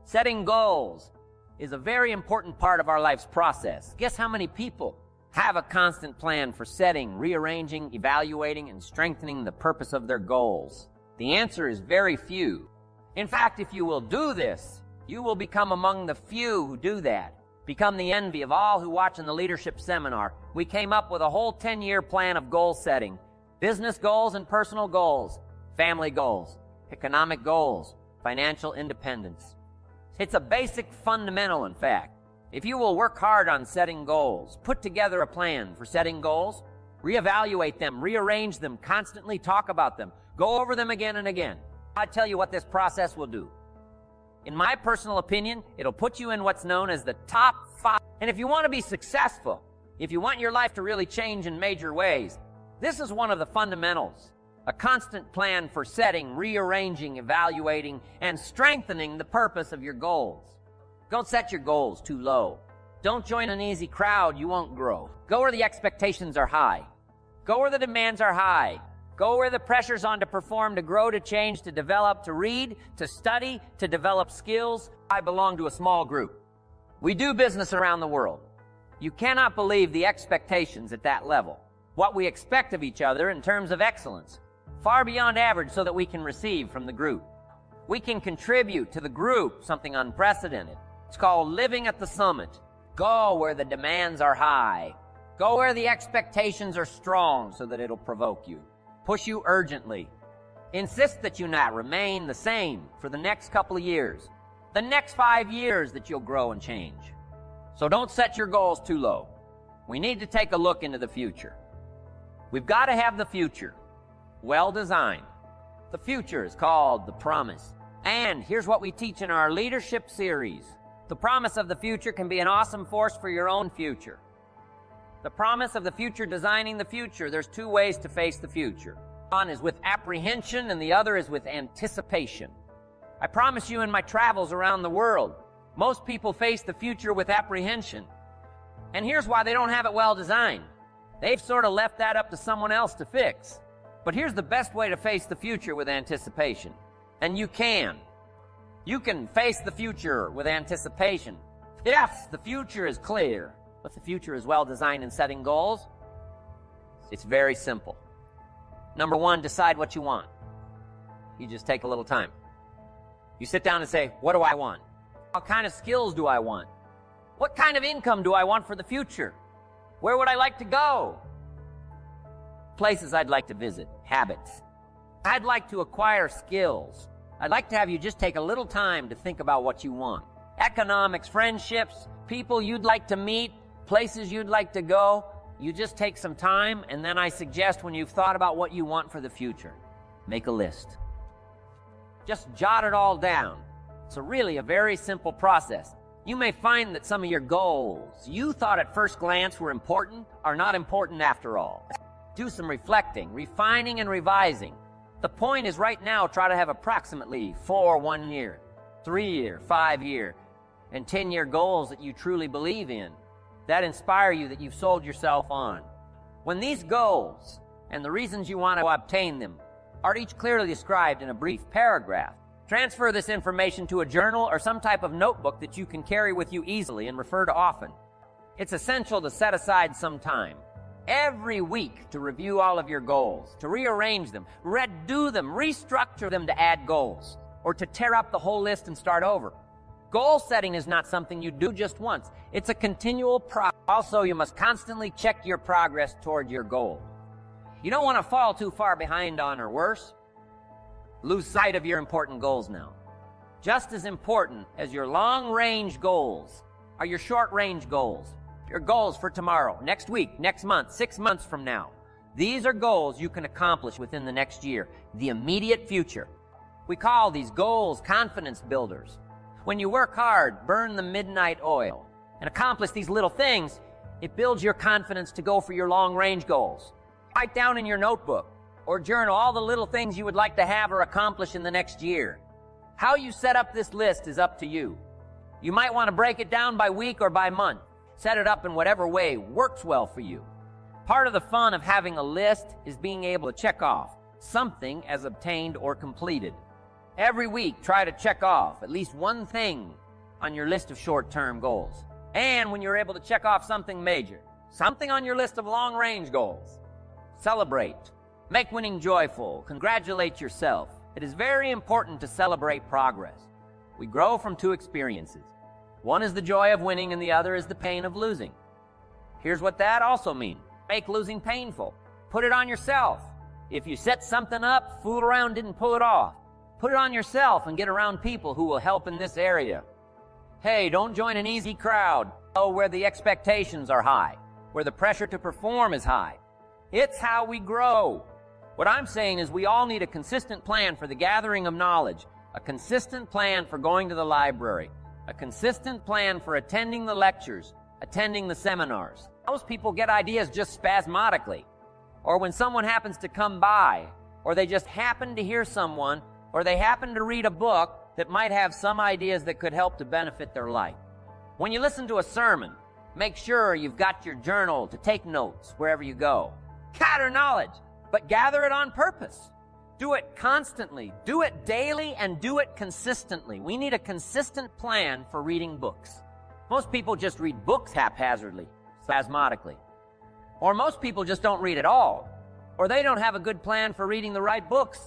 Setting goals is a very important part of our life's process. Guess how many people have a constant plan for setting, rearranging, evaluating, and strengthening the purpose of their goals? The answer is very few. In fact, if you will do this, you will become among the few who do that. Become the envy of all who watch in the leadership seminar. We came up with a whole 10-year plan of goal setting. Business goals and personal goals, family goals, economic goals, financial independence. It's a basic fundamental, in fact. If you will work hard on setting goals, put together a plan for setting goals, reevaluate them, rearrange them, constantly talk about them, go over them again and again, I tell you what this process will do. In my personal opinion, it'll put you in what's known as the top 5. And if you want to be successful, if you want your life to really change in major ways, this is one of the fundamentals. A constant plan for setting, rearranging, evaluating, and strengthening the purpose of your goals. Don't set your goals too low. Don't join an easy crowd, you won't grow. Go where the expectations are high. Go where the demands are high. Go where the pressure's on to perform, to grow, to change, to develop, to read, to study, to develop skills. I belong to a small group. We do business around the world. You cannot believe the expectations at that level. What we expect of each other in terms of excellence. Far beyond average so that we can receive from the group. We can contribute to the group something unprecedented. It's called living at the summit. Go where the demands are high. Go where the expectations are strong so that it'll provoke you, push you urgently. Insist that you not remain the same for the next couple of years, the next 5 years that you'll grow and change. So don't set your goals too low. We need to take a look into the future. We've got to have the future well designed. The future is called the promise. And here's what we teach in our leadership series. The promise of the future can be an awesome force for your own future. The promise of the future, designing the future. There's two ways to face the future. One is with apprehension and the other is with anticipation. I promise you in my travels around the world, most people face the future with apprehension. And here's why they don't have it well designed. They've sort of left that up to someone else to fix. But here's the best way to face the future with anticipation. And you can. You can face the future with anticipation. Yes, the future is clear. But the future is well designed in setting goals. It's very simple. Number one, decide what you want. You just take a little time. You sit down and say, what do I want? What kind of skills do I want? What kind of income do I want for the future? Where would I like to go? Places I'd like to visit, habits. I'd like to acquire skills. I'd like to have you just take a little time to think about what you want. Economics, friendships, people you'd like to meet, places you'd like to go. You just take some time, and then I suggest when you've thought about what you want for the future, make a list. Just jot it all down. It's really a very simple process. You may find that some of your goals you thought at first glance were important are not important after all. Do some reflecting, refining, and revising. The point is right now try to have approximately 4 1-year, 3-year, 5-year, and 10-year goals that you truly believe in, that inspire you, that you've sold yourself on. When these goals and the reasons you want to obtain them are each clearly described in a brief paragraph, transfer this information to a journal or some type of notebook that you can carry with you easily and refer to often. It's essential to set aside some time every week to review all of your goals, to rearrange them, redo them, restructure them to add goals, or to tear up the whole list and start over. Goal setting is not something you do just once. It's a continual process. Also, you must constantly check your progress toward your goal. You don't want to fall too far behind on, or worse, lose sight of your important goals now. Just as important as your long-range goals are your short-range goals. Your goals for tomorrow, next week, next month, 6 months from now. These are goals you can accomplish within the next year, the immediate future. We call these goals confidence builders. When you work hard, burn the midnight oil, and accomplish these little things, it builds your confidence to go for your long-range goals. Write down in your notebook or journal all the little things you would like to have or accomplish in the next year. How you set up this list is up to you. You might want to break it down by week or by month. Set it up in whatever way works well for you. Part of the fun of having a list is being able to check off something as obtained or completed. Every week, try to check off at least one thing on your list of short-term goals. And when you're able to check off something major, something on your list of long-range goals, celebrate. Make winning joyful. Congratulate yourself. It is very important to celebrate progress. We grow from 2 experiences. One is the joy of winning and the other is the pain of losing. Here's what that also means. Make losing painful. Put it on yourself. If you set something up, fool around, didn't pull it off. Put it on yourself and get around people who will help in this area. Hey, don't join an easy crowd. Go where the expectations are high, where the pressure to perform is high. It's how we grow. What I'm saying is we all need a consistent plan for the gathering of knowledge, a consistent plan for going to the library, a consistent plan for attending the lectures, attending the seminars. Most people get ideas just spasmodically, or when someone happens to come by, or they just happen to hear someone, or they happen to read a book that might have some ideas that could help to benefit their life. When you listen to a sermon, Make sure you've got your journal to take notes wherever you go. Gather knowledge, but gather it on purpose. Do it constantly, do it daily, and do it consistently. We need a consistent plan for reading books. Most people just read books haphazardly, spasmodically. Or most people just don't read at all. Or they don't have a good plan for reading the right books.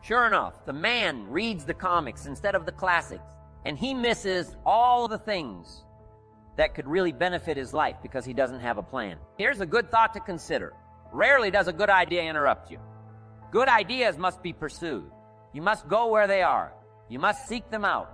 Sure enough, the man reads the comics instead of the classics, and he misses all the things that could really benefit his life because he doesn't have a plan. Here's a good thought to consider. Rarely does a good idea interrupt you. Good ideas must be pursued. You must go where they are. You must seek them out.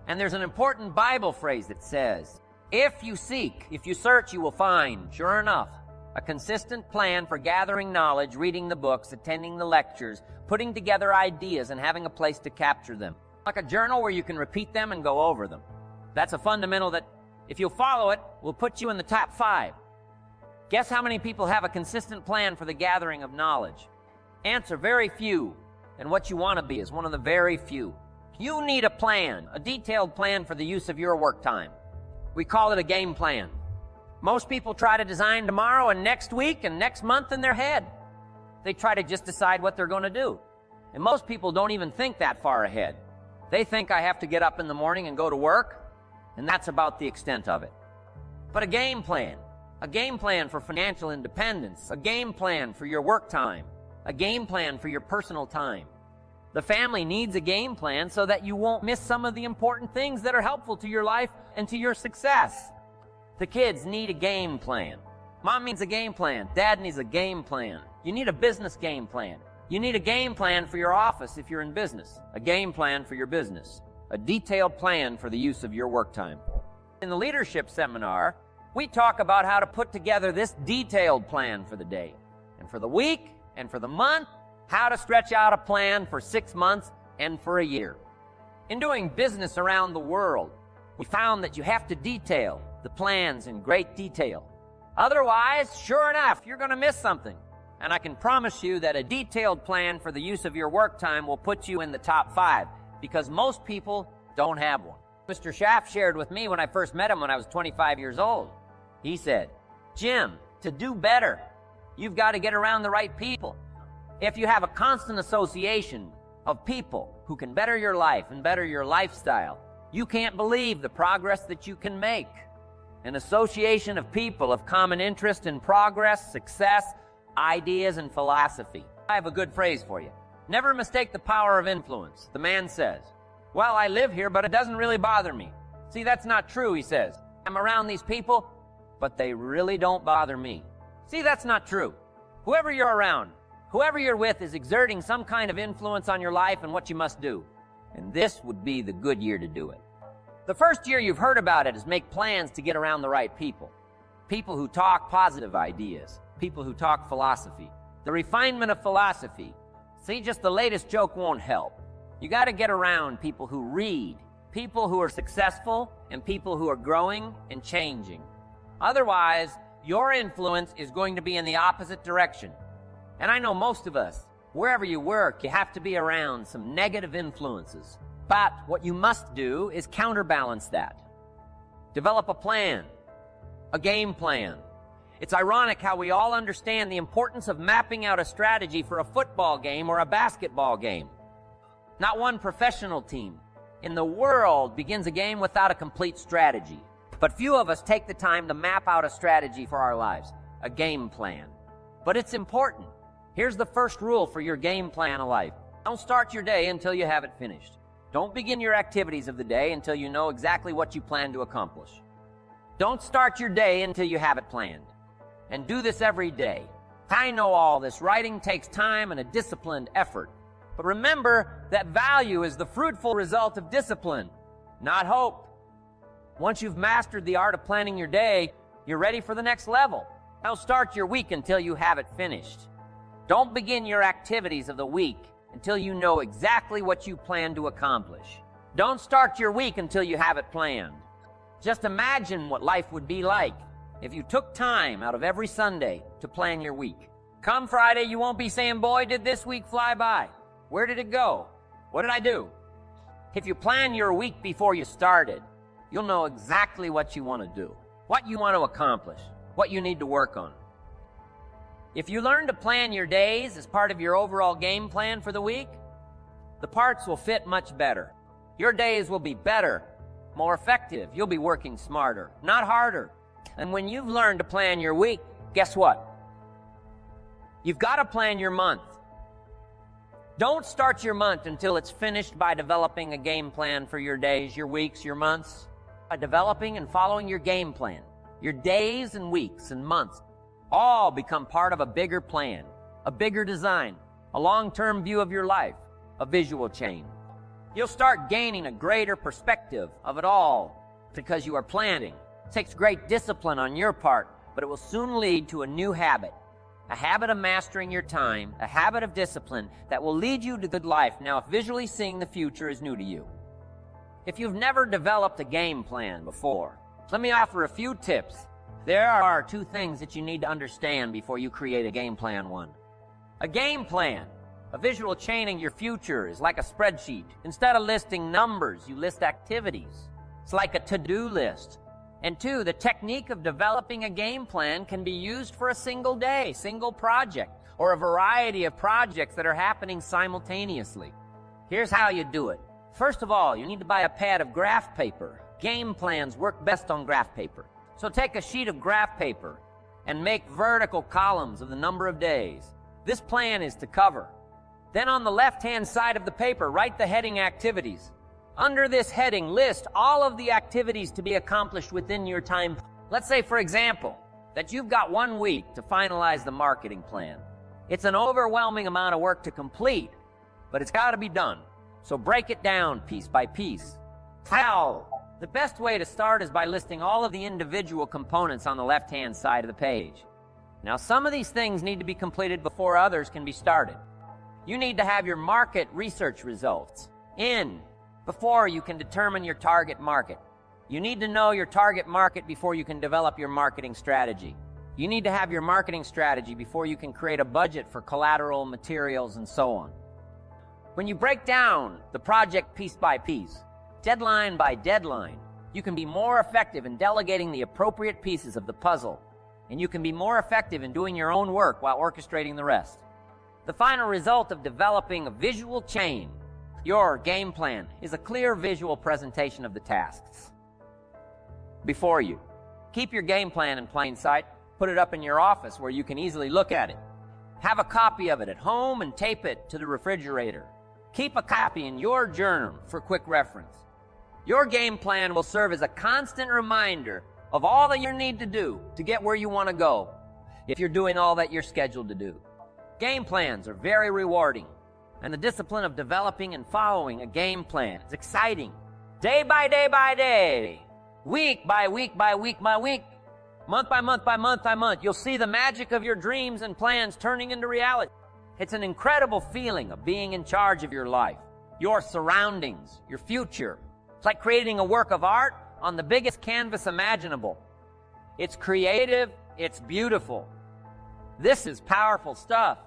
And there's an important Bible phrase that says, if you seek, if you search, you will find. Sure enough, a consistent plan for gathering knowledge, reading the books, attending the lectures, putting together ideas, and having a place to capture them. Like a journal where you can repeat them and go over them. That's a fundamental that, if you'll follow it, will put you in the top 5. Guess how many people have a consistent plan for the gathering of knowledge? Answer, very few. And what you want to be is one of the very few. You need a plan, a detailed plan for the use of your work time. We call it a game plan. Most people try to design tomorrow and next week and next month in their head. They try to just decide what they're going to do. And most people don't even think that far ahead. They think I have to get up in the morning and go to work, and that's about the extent of it. But a game plan for financial independence, a game plan for your work time, a game plan for your personal time. The family needs a game plan so that you won't miss some of the important things that are helpful to your life and to your success. The kids need a game plan. Mom needs a game plan. Dad needs a game plan. You need a business game plan. You need a game plan for your office if you're in business, a game plan for your business, a detailed plan for the use of your work time. In the leadership seminar, we talk about how to put together this detailed plan for the day, and for the week, and for the month, how to stretch out a plan for 6 months and for a year. In doing business around the world, we found that you have to detail the plans in great detail. Otherwise, sure enough, you're going to miss something. And I can promise you that a detailed plan for the use of your work time will put you in the top 5, because most people don't have one. Mr. Schaff shared with me when I first met him when I was 25 years old. He said, Jim, to do better, you've got to get around the right people. If you have a constant association of people who can better your life and better your lifestyle, you can't believe the progress that you can make. An association of people of common interest in progress, success, ideas, and philosophy. I have a good phrase for you. Never mistake the power of influence. The man says, well, I live here, but it doesn't really bother me. See, that's not true, he says. I'm around these people, but they really don't bother me. See, that's not true. Whoever you're around, whoever you're with is exerting some kind of influence on your life and what you must do. And this would be the good year to do it. The first year you've heard about it is make plans to get around the right people. People who talk positive ideas. People who talk philosophy. The refinement of philosophy. See, just the latest joke won't help. You got to get around people who read, people who are successful, and people who are growing and changing. Otherwise, your influence is going to be in the opposite direction. And I know most of us, wherever you work, you have to be around some negative influences. But what you must do is counterbalance that. Develop a plan, a game plan. It's ironic how we all understand the importance of mapping out a strategy for a football game or a basketball game. Not one professional team in the world begins a game without a complete strategy. But few of us take the time to map out a strategy for our lives, a game plan. But it's important. Here's the first rule for your game plan of life. Don't start your day until you have it finished. Don't begin your activities of the day until you know exactly what you plan to accomplish. Don't start your day until you have it planned. And do this every day. I know all this. Writing takes time and a disciplined effort. But remember that value is the fruitful result of discipline, not hope. Once you've mastered the art of planning your day, you're ready for the next level. Don't start your week until you have it finished. Don't begin your activities of the week until you know exactly what you plan to accomplish. Don't start your week until you have it planned. Just imagine what life would be like if you took time out of every Sunday to plan your week. Come Friday, you won't be saying, boy, did this week fly by. Where did it go? What did I do? If you plan your week before you started, you'll know exactly what you want to do. what you want to accomplish, what you need to work on. If you learn to plan your days as part of your overall game plan for the week, the parts will fit much better. Your days will be better, more effective. You'll be working smarter, not harder. And when you've learned to plan your week, guess what? You've got to plan your month. Don't start your month until it's finished by developing a game plan for your days, your weeks, your months. By developing and following your game plan, your days and weeks and months all become part of a bigger plan, a bigger design, a long-term view of your life, a visual chain. You'll start gaining a greater perspective of it all because you are planning. It takes great discipline on your part, but it will soon lead to a new habit, a habit of mastering your time, a habit of discipline that will lead you to good life. Now, if visually seeing the future is new to you, if you've never developed a game plan before, let me offer a few tips. There are 2 things that you need to understand before you create a game plan. 1, a game plan, a visual chaining your future is like a spreadsheet. Instead of listing numbers, you list activities. It's like a to-do list. And 2, the technique of developing a game plan can be used for a single day, single project, or a variety of projects that are happening simultaneously. Here's how you do it. First of all, you need to buy a pad of graph paper. Game plans work best on graph paper. So take a sheet of graph paper and make vertical columns of the number of days. This plan is to cover. Then on the left-hand side of the paper, write the heading activities. Under this heading, list all of the activities to be accomplished within your time. Let's say, for example, that you've got 1 week to finalize the marketing plan. It's an overwhelming amount of work to complete, but it's got to be done. So break it down piece by piece. How? The best way to start is by listing all of the individual components on the left-hand side of the page. Now, some of these things need to be completed before others can be started. You need to have your market research results in before you can determine your target market. You need to know your target market before you can develop your marketing strategy. You need to have your marketing strategy before you can create a budget for collateral, materials, and so on. When you break down the project piece by piece, deadline by deadline, you can be more effective in delegating the appropriate pieces of the puzzle, and you can be more effective in doing your own work while orchestrating the rest. The final result of developing a visual chain, your game plan, is a clear visual presentation of the tasks before you. Keep your game plan in plain sight. Put it up in your office where you can easily look at it. Have a copy of it at home and tape it to the refrigerator. Keep a copy in your journal for quick reference. Your game plan will serve as a constant reminder of all that you need to do to get where you want to go if you're doing all that you're scheduled to do. Game plans are very rewarding, and the discipline of developing and following a game plan is exciting. Day by day by day, week by week by week by week, month by month by month by month, you'll see the magic of your dreams and plans turning into reality. It's an incredible feeling of being in charge of your life, your surroundings, your future. It's like creating a work of art on the biggest canvas imaginable. It's creative, it's beautiful. This is powerful stuff.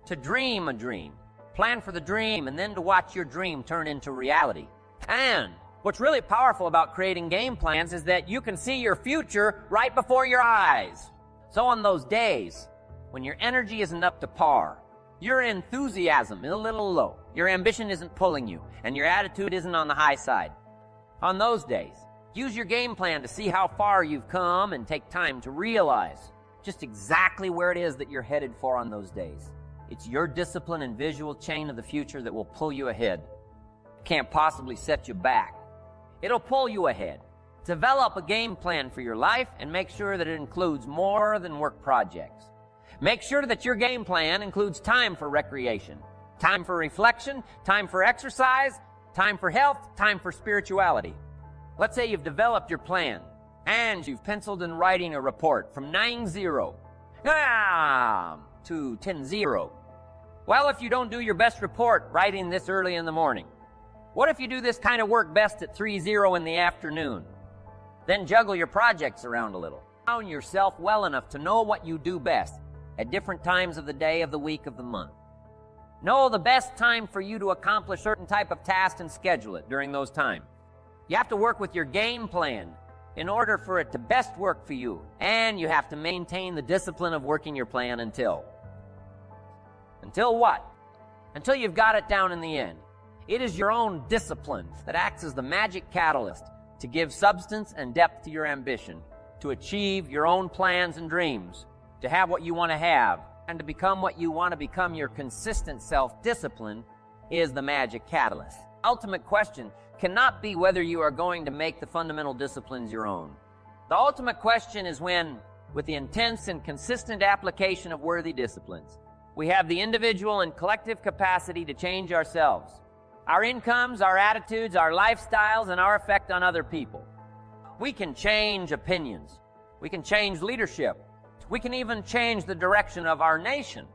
To dream a dream, plan for the dream, and then to watch your dream turn into reality. And what's really powerful about creating game plans is that you can see your future right before your eyes. So on those days when your energy isn't up to par, your enthusiasm is a little low, your ambition isn't pulling you, and your attitude isn't on the high side, on those days, use your game plan to see how far you've come and take time to realize just exactly where it is that you're headed for on those days. It's your discipline and visual chain of the future that will pull you ahead. It can't possibly set you back. It'll pull you ahead. Develop a game plan for your life and make sure that it includes more than work projects. Make sure that your game plan includes time for recreation, time for reflection, time for exercise, time for health, time for spirituality. Let's say you've developed your plan and you've penciled in writing a report from 9-0 to 10-0. Well, if you don't do your best report writing this early in the morning, what if you do this kind of work best at 3-0 in the afternoon? Then juggle your projects around a little. Found yourself well enough to know what you do best at different times of the day, of the week, of the month. Know the best time for you to accomplish certain type of task and schedule it during those times. You have to work with your game plan in order for it to best work for you, and you have to maintain the discipline of working your plan until what? Until you've got it down in the end. It is your own discipline that acts as the magic catalyst to give substance and depth to your ambition, to achieve your own plans and dreams, to have what you want to have, and to become what you want to become. Your consistent self-discipline is the magic catalyst. Ultimate question cannot be whether you are going to make the fundamental disciplines your own. The ultimate question is when, with the intense and consistent application of worthy disciplines, we have the individual and collective capacity to change ourselves, our incomes, our attitudes, our lifestyles, and our effect on other people. We can change opinions. We can change leadership. We can even change the direction of our nation.